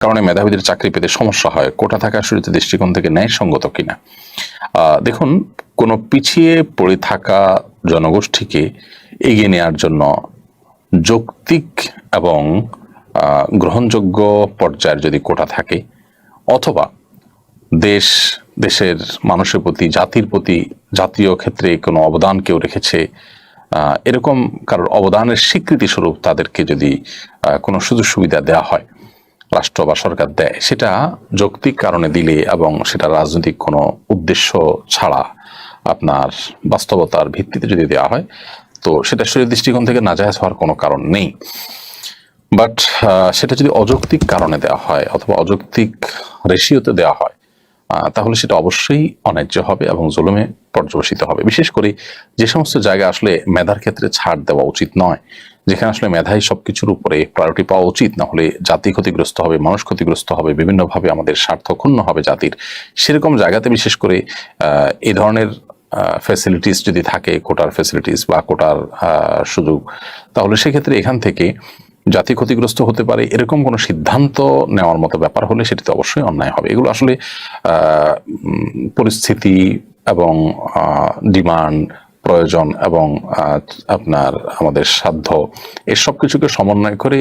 কারণে মেধাবীদের চাকরি পেতে সমস্যা হয়, কোটা থাকা শুরুতে দৃষ্টিকোণ থেকে ন্যায়সঙ্গত কিনা? দেখুন, কোনো পিছিয়ে পড়ে থাকা জনগোষ্ঠীকে এগিয়ে নেওয়ার জন্য যৌক্তিক এবং গ্রহণযোগ্য পর্যায়ের যদি কোটা থাকে, অথবা দেশের মানুষের প্রতি, জাতির প্রতি, জাতীয় ক্ষেত্রে কোনো অবদান কেউ রেখেছে, এরকম কারোর অবদানের স্বীকৃতি স্বরূপ তাদেরকে যদি কোনো সুযোগ সুবিধা দেওয়া হয়, রাষ্ট্র বা সরকার দেয়, সেটা যৌক্তিক কারণে দিলে এবং সেটা রাজনৈতিক কোনো উদ্দেশ্য ছাড়া আপনার বাস্তবতার ভিত্তিতে যদি দেওয়া হয়, তো সেটা শরীর দৃষ্টিকোণ থেকে নাজায়েজ হওয়ার কোনো কারণ নেই। বাট সেটা যদি অযৌক্তিক কারণে দেওয়া হয় অথবা অযৌক্তিক রেশিওতে দেওয়া হয়, তাহলে সেটা অবশ্যই অন্যায্য হবে এবং জুলুমে পর্যবসিত হবে। বিশেষ করে যে সমস্ত জায়গায় আসলে মেধার ক্ষেত্রে ছাড় দেওয়া উচিত নয়, যেখানে আসলে মেধাই সবকিছুর উপরে প্রায়োরিটি পাওয়া উচিত, না হলে জাতি ক্ষতিগ্রস্ত হবে, মানুষ ক্ষতিগ্রস্ত হবে, বিভিন্নভাবে আমাদের স্বার্থ ক্ষুণ্ণ হবে জাতির, সেরকম জায়গাতে বিশেষ করে এই ধরনের ফ্যাসিলিটিস যদি থাকে, কোটার ফ্যাসিলিটিস বা কোটার সুযোগ, তাহলে সেক্ষেত্রে এখান থেকে জাতি ক্ষতিগ্রস্ত হতে পারে এরকম কোনো সিদ্ধান্ত নেওয়ার মতো ব্যাপার হলে সেটিতে অবশ্যই অন্যায় হবে। এগুলো আসলে পরিস্থিতি এবং ডিমান্ড, প্রয়োজন এবং আপনার আমাদের সাধ্য, এসব কিছুকে সমন্বয় করে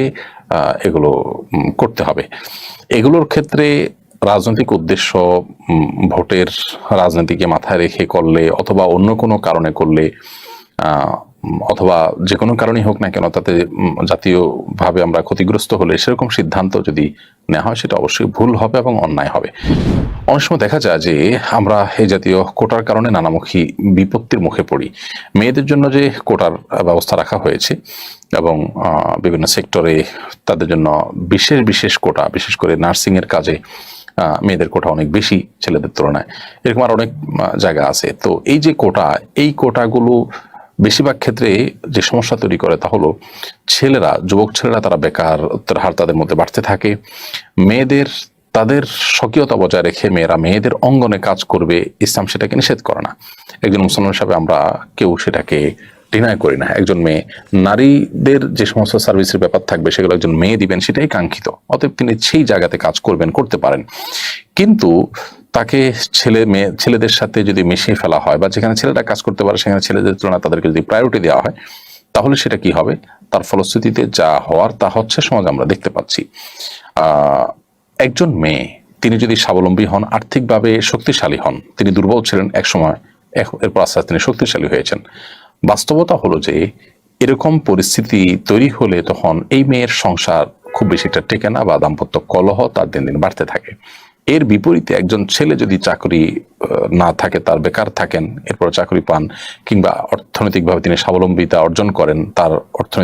এগুলো করতে হবে। এগুলোর ক্ষেত্রে রাজনৈতিক উদ্দেশ্য, ভোটের রাজনীতিকে মাথায় রেখে করলে অথবা অন্য কোনো কারণে করলে, অথবা যে কোনো কারণেই হোক না কেন, তাতে জাতীয়ভাবে আমরা ক্ষতিগ্রস্ত হলে সেরকম সিদ্ধান্ত যদি নেওয়া হয়, সেটা অবশ্যই ভুল হবে এবং অন্যায় হবে। অনেক সময় দেখা যায় যে আমরা এই জাতীয় কোটার কারণে নানামুখী বিপত্তির মুখে পড়ি। মেয়েদের জন্য যে কোটার ব্যবস্থা রাখা হয়েছে এবং বিভিন্ন সেক্টরে তাদের জন্য বিশেষ বিশেষ কোটা, বিশেষ করে নার্সিং এর কাজে মেয়েদের কোটা অনেক বেশি ছেলেদের তুলনায়, এরকম আর অনেক জায়গা আছে। তো এই যে কোটা, এই কোটাগুলো বেশিরভাগ ক্ষেত্রে যে সমস্যা তৈরি করে তা হলো ছেলেরা, যুবক ছেলেরা, তারা বেকারত্বের হার তাদের মধ্যে বাড়তে থাকে। মেয়েদের, তাদের স্বকীয়তা বজায় রেখে মেয়েরা মেয়েদের অঙ্গনে কাজ করবে, ইসলাম সেটাকে নিষেধ করে না। একজন মুসলমান হিসাবে আমরা কেউ সেটাকে ডিনাই করি না। একজন মেয়ে, নারীদের যে সমস্ত সার্ভিসের ব্যাপার থাকবে সেগুলো একজন মেয়ে দিবেন, সেটাই কাঙ্ক্ষিত। অতএব তিনি সেই জায়গাতে কাজ করবেন, করতে পারেন। কিন্তু তাকে ছেলেদের সাথে যদি মিশিয়ে ফেলা হয়, বা যেখানে ছেলেরা কাজ করতে পারে সেখানে ছেলেদের তুলনায় তাদেরকে যদি প্রায়োরিটি দেওয়া হয়, তাহলে সেটা কি হবে? তার ফলশ্রুতিতে যা হওয়ার তা হচ্ছে সমাজ আমরা দেখতে পাচ্ছি। একজন মেয়ে, তিনি যদি স্বাবলম্বী হন, আর্থিকভাবে শক্তিশালী হন, তিনি দুর্বল ছিলেন এক সময়, এরপর আস্তে আস্তে তিনি শক্তিশালী হয়েছেন। বাস্তবতা হলো যে এরকম পরিস্থিতি তৈরি হলে তখন এই মেয়ের সংসার খুব বেশি একটা টেকে না, বা দাম্পত্য কলহ তার দিন দিন বাড়তে থাকে। এর বিপরীতে একজন ছেলে যদি চাকরি না থাকে, তার বেকার থাকেন, এরপর চাকরি পান, কিংবা অর্থনৈতিকভাবে তিনি স্বাবলম্বিতা অর্জন করেন, তার অর্থনৈতিক